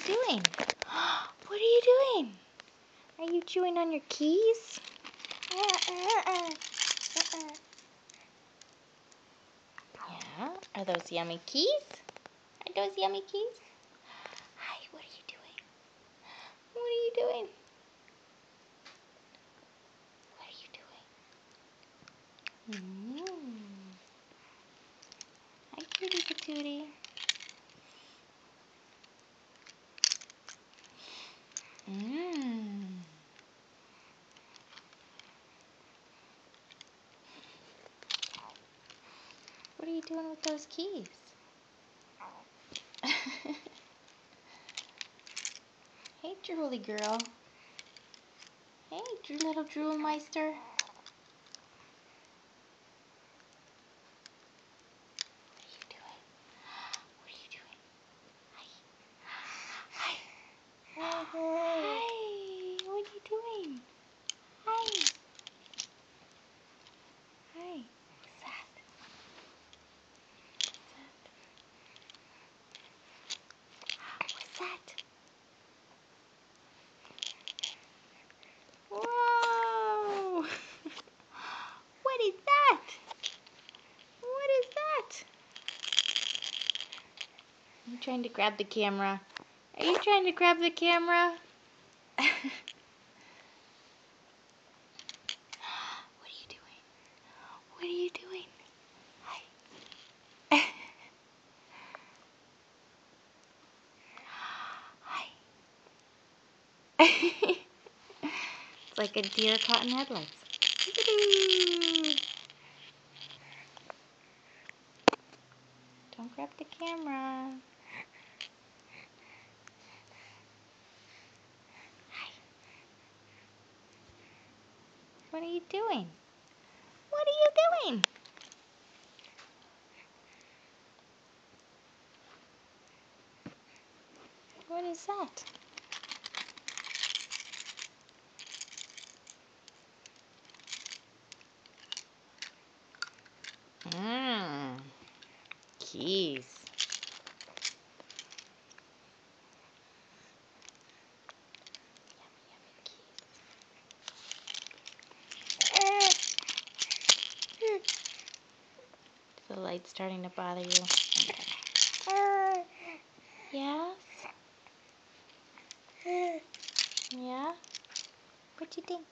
doing? What are you doing? Are you chewing on your keys? Yeah. Are those yummy keys? Are those yummy keys? Hi, what are you doing? What are you doing? What are you doing? Hi, cutie patootie. What are you doing with those keys? Hey, drooly girl. Hey, little drool meister. What are you doing? What are you doing? Hi. Hi. Hi. What are you doing? Hi. Hi. What's that? What's that? Whoa! What is that? What is that? Are you trying to grab the camera? Are you trying to grab the camera? What are you doing? What are you doing? Hi. Hi. It's like a deer caught in headlights. Don't grab the camera. Hi. What are you doing? What are you doing? What is that? Keys. Is the light starting to bother you? Yes? Yeah? What do you think?